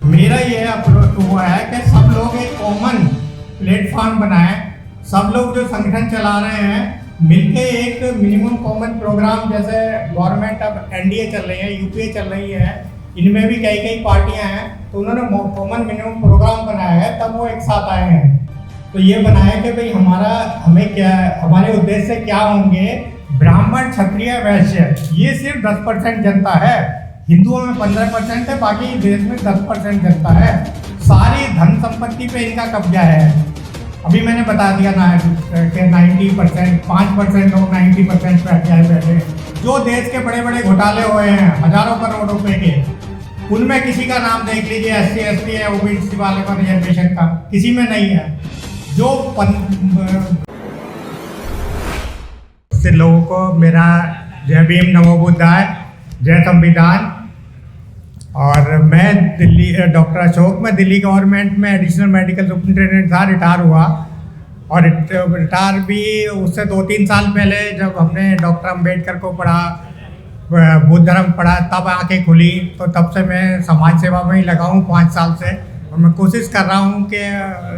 मेरा ये अप्रोच हुआ है कि सब लोग एक कॉमन प्लेटफॉर्म बनाएं। सब लोग जो संगठन चला रहे हैं मिलके एक मिनिमम कॉमन प्रोग्राम, जैसे गवर्नमेंट अब एनडीए चल रही है, यूपीए चल रही है, इनमें भी कई कई पार्टियां हैं, तो उन्होंने कॉमन मिनिमम प्रोग्राम बनाया है, तब वो एक साथ आए हैं। तो ये बनाया कि भाई हमें क्या, हमारे उद्देश्य क्या होंगे। ब्राह्मण, क्षत्रिय, वैश्य, ये सिर्फ 10% जनता है। हिंदुओं में 15% है, बाकी देश में 10% जनता है। सारी धन संपत्ति पे इनका कब्जा है। अभी मैंने बता दिया ना कि 90%, 5% लोग 90% पे बैठे। जो देश के बड़े बड़े घोटाले हुए हैं हजारों करोड़ रुपए के, उनमें किसी का नाम देख लीजिए, SC ST है, OBC वाले का रिजर्वेशन का किसी में नहीं है। जो से लोगों को मेरा जय भीम, नमो बुद्धाय, जय संविधान। और मैं दिल्ली, डॉक्टर अशोक, मैं दिल्ली गवर्नमेंट में एडिशनल मेडिकल सुपरिटेंडेंट था, रिटायर हुआ। और रिटायर भी उससे 2-3 साल पहले जब हमने डॉक्टर अंबेडकर को पढ़ा, बुद्ध धर्म पढ़ा, तब आंखें खुली। तो तब से मैं समाज सेवा में ही लगा हूँ 5 साल से। और मैं कोशिश कर रहा हूँ कि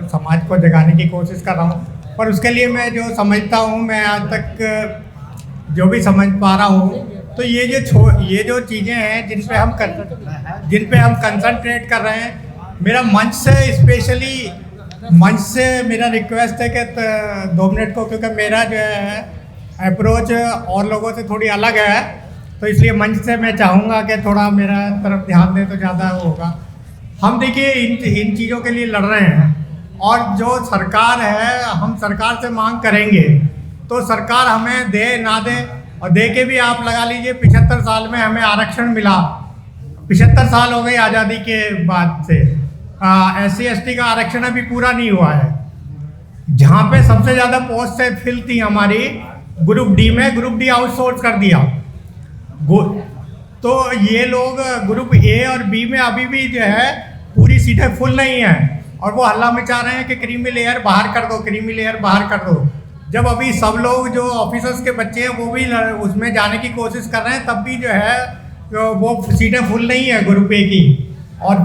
समाज को जगाने की कोशिश कर रहा हूँ। पर उसके लिए मैं जो समझता हूँ, मैं आज तक जो भी समझ पा रहा हूँ, तो ये जो चीज़ें हैं जिन पे हम कंसंट्रेट कर रहे हैं, मेरा मंच से मेरा रिक्वेस्ट है कि 2 मिनट को, क्योंकि मेरा जो है अप्रोच और लोगों से थोड़ी अलग है, तो इसलिए मंच से मैं चाहूँगा कि थोड़ा मेरा तरफ ध्यान दें तो ज़्यादा होगा। हम देखिए इन चीज़ों के लिए लड़ रहे हैं, और जो सरकार है, हम सरकार से मांग करेंगे तो सरकार हमें दे ना दे, और दे के भी आप लगा लीजिए 75 साल में हमें आरक्षण मिला। 75 साल हो गए आज़ादी के बाद से। SC ST का आरक्षण अभी पूरा नहीं हुआ है। जहाँ पे सबसे ज़्यादा पोस्ट है फिल थी हमारी ग्रुप डी में, ग्रुप डी आउटसोर्स कर दिया। तो ये लोग ग्रुप A और B में अभी भी जो है पूरी सीटें फुल नहीं हैं, और वो हल्ला मचा रहे हैं कि क्रीमी लेयर बाहर कर दो, क्रीमी लेयर बाहर कर दो। जब अभी सब लोग जो ऑफिसर्स के बच्चे हैं वो भी उसमें जाने की कोशिश कर रहे हैं, तब भी जो है वो सीटें फुल नहीं है ग्रुप A की। और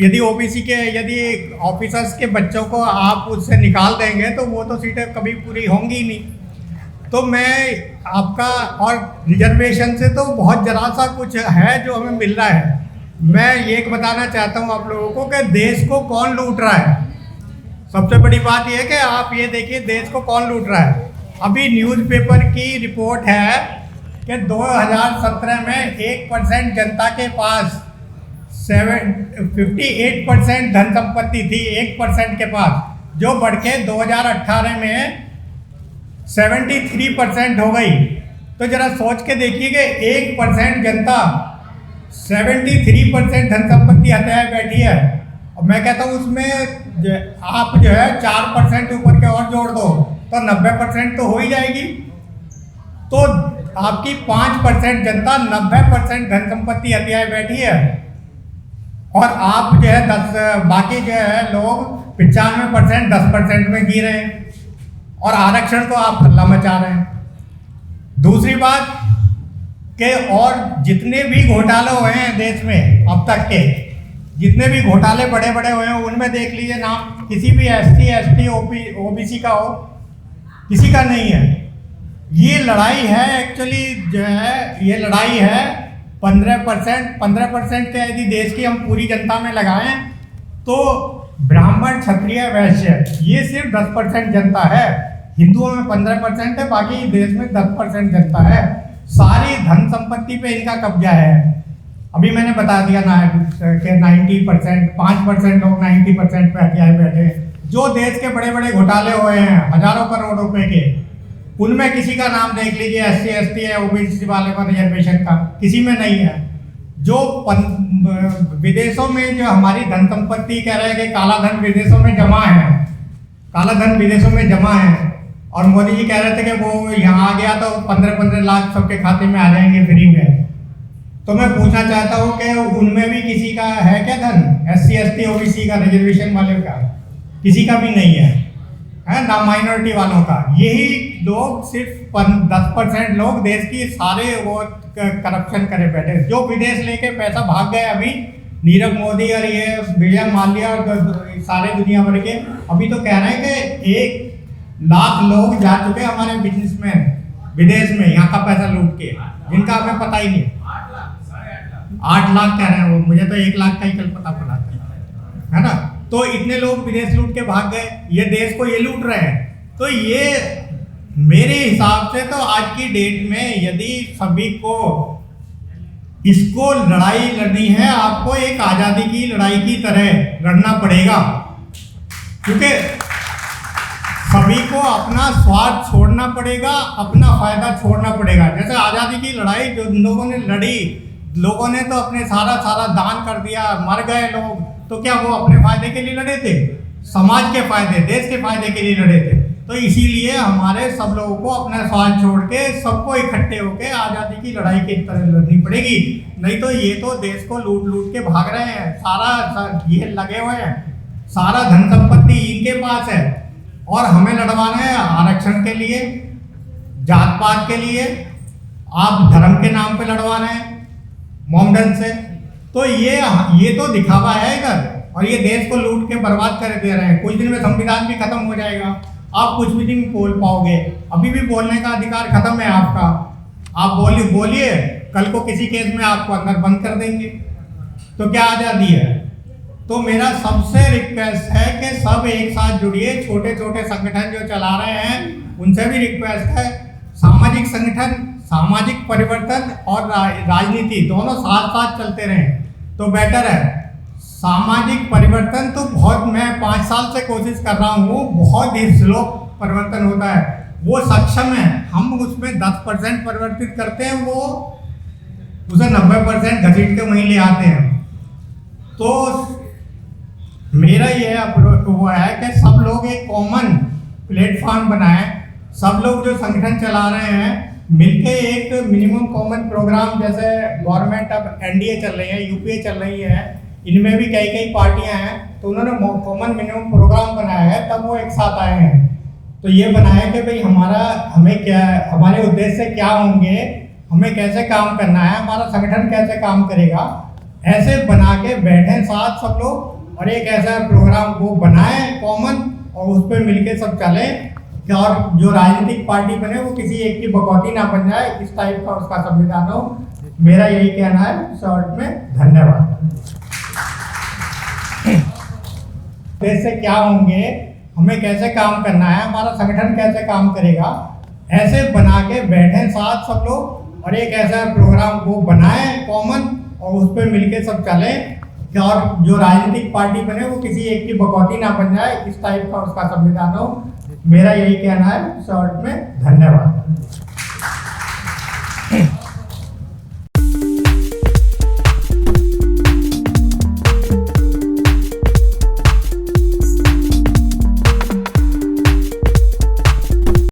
यदि OBC के, यदि ऑफिसर्स के बच्चों को आप उससे निकाल देंगे तो वो तो सीटें कभी पूरी होंगी ही नहीं। तो मैं आपका, और रिजर्वेशन से तो बहुत जरा सा कुछ है जो हमें मिल रहा है। मैं ये बताना चाहता हूँ आप लोगों को कि देश को कौन लूट रहा है। सबसे बड़ी बात यह है कि आप ये देखिए देश को कौन लूट रहा है। अभी न्यूज़पेपर की रिपोर्ट है कि 2017 में 1% जनता के पास 58% धन संपत्ति थी, 1% के पास, जो बढ़ के 2018 में 73% हो गई। तो जरा सोच के देखिए कि 1% जनता 73% धन संपत्ति हथियाए बैठी है। और मैं कहता हूँ उसमें आप जो है 4% ऊपर के और जोड़ दो तो 90% तो हो ही जाएगी। तो आपकी 5% जनता 90% धन संपत्ति हथियाए बैठी है, और आप जो है बाकी जो है लोग 95% 10% में जी रहे हैं, और आरक्षण को आप हल्ला मचा रहे हैं। दूसरी बात कि और जितने भी घोटाले हुए हैं देश में अब तक के, जितने भी घोटाले बड़े बड़े हुए हैं, उनमें देख लीजिए नाम किसी भी SC ST OBC का हो, किसी का नहीं है। ये लड़ाई है एक्चुअली जो है, ये लड़ाई है 15% के यदि देश की हम पूरी जनता में लगाएं तो ब्राह्मण, क्षत्रिय, वैश्य, ये सिर्फ 10% जनता है। हिंदुओं में 15% है, बाकी देश में 10% जनता है। सारी धन संपत्ति पे इनका कब्जा है। अभी मैंने बता दिया ना कि 90%, 5% लोग 90% पे हथियाए बैठे। जो देश के बड़े बड़े घोटाले हुए हैं हजारों करोड़ रुपए के, उनमें किसी का नाम देख लीजिए, SC ST है, OBC वाले का रिजर्वेशन का किसी में नहीं है। जो विदेशों में जो हमारी धन संपत्ति कह रहे हैं कि काला धन विदेशों में जमा है, काला धन विदेशों में जमा है, और मोदी जी कह रहे थे कि वो यहाँ आ गया तो 15-15 लाख सबके खाते में आ जाएंगे फ्री में। तो मैं पूछना चाहता हूँ कि उनमें भी किसी का है क्या धन? SC ST OBC का, रिजर्वेशन वाले का किसी का भी नहीं है ना, माइनॉरिटी वालों का। यही लोग सिर्फ 10% लोग देश की सारे वो करप्शन करे बैठे। जो विदेश लेके पैसा भाग गए अभी नीरव मोदी और ये विजय माल्या और सारे दुनिया भर के अभी तो कह रहे हैं कि 1 लाख लोग जा चुके हैं हमारे बिजनेसमैन विदेश में, यहाँ का पैसा लूट के, जिनका हमें पता ही नहीं। 8 लाख कह रहे हैं वो, मुझे तो 1 लाख का ही कल पता पड़ा था, है ना। तो इतने लोग विदेश लूट के भाग गए, ये देश को ये लूट रहे हैं। तो ये मेरे हिसाब से तो आज की डेट में यदि सभी को इसको लड़ाई लड़नी है, आपको एक आज़ादी की लड़ाई की तरह लड़ना पड़ेगा, क्योंकि सभी को अपना स्वार्थ छोड़ना पड़ेगा, अपना फायदा छोड़ना पड़ेगा। जैसे आज़ादी की लड़ाई जो लोगों ने लड़ी, लोगों ने तो अपने सारा दान कर दिया, मर गए लोग, तो क्या वो अपने फायदे के लिए लड़े थे? समाज के फायदे, देश के फायदे के लिए लड़े थे। तो इसीलिए हमारे सब लोगों को अपना स्वार्थ छोड़ के सबको इकट्ठे होकर आज़ादी की लड़ाई की तरह लड़नी पड़ेगी। नहीं तो ये तो देश को लूट के भाग रहे हैं, सारा ये लगे हुए हैं, सारा धन संपत्ति इनके पास है, और हमें लड़वाना है आरक्षण के लिए, जात पात के लिए, आप धर्म के नाम पे लड़वा रहे हैं मोमडन से। तो ये तो दिखावा है इधर, और ये देश को लूट के बर्बाद कर दे रहे हैं। कुछ दिन में संविधान भी खत्म हो जाएगा, आप कुछ भी नहीं बोल पाओगे। अभी भी बोलने का अधिकार खत्म है आपका, आप बोलिए, कल को किसी केस में आपको अंदर बंद कर देंगे, तो क्या आज़ादी है? तो मेरा सबसे रिक्वेस्ट है कि सब एक साथ जुड़िए। छोटे छोटे संगठन जो चला रहे हैं उनसे भी रिक्वेस्ट है, सामाजिक संगठन, सामाजिक परिवर्तन और राजनीति दोनों साथ साथ चलते रहें तो बेटर है। सामाजिक परिवर्तन तो बहुत, मैं 5 साल से कोशिश कर रहा हूँ, बहुत ही स्लो परिवर्तन होता है, वो सक्षम है। हम उसमें 10% परिवर्तित करते हैं, वो उसे 90% घसीट के वहीं ले आते हैं। तो मेरा ये अप्रोच हुआ है कि सब लोग एक कॉमन प्लेटफॉर्म बनाएं, सब लोग जो संगठन चला रहे हैं मिलके एक मिनिमम कॉमन प्रोग्राम, जैसे गवर्नमेंट अब एनडीए चल रही है, यूपीए चल रही है, इनमें भी कई पार्टियां हैं, तो उन्होंने कॉमन मिनिमम प्रोग्राम बनाया है, तब वो एक साथ आए हैं। तो ये बनाया कि भाई हमें क्या, हमारे उद्देश्य क्या होंगे, हमें कैसे काम करना है, हमारा संगठन कैसे काम करेगा, ऐसे बना के बैठें साथ सब लोग और एक ऐसा प्रोग्राम को बनाएं कॉमन, और उस पर मिलके सब चलें, और जो राजनीतिक पार्टी बने वो किसी एक की बकौती ना बन जाए, इस टाइप का उसका संविधान हो। मेरा यही कहना है शॉर्ट में। धन्यवाद। देश से क्या होंगे, हमें कैसे काम करना है, हमारा संगठन कैसे काम करेगा, ऐसे बना के बैठें साथ सब लोग और एक ऐसा प्रोग्राम को बनाएं कॉमन, और उस पर मिलके सब चलें, और जो राजनीतिक पार्टी बने वो किसी एक की बकौती ना बन जाए, इस टाइप का उसका संविधान हो। मेरा यही कहना है शॉर्ट में। धन्यवाद।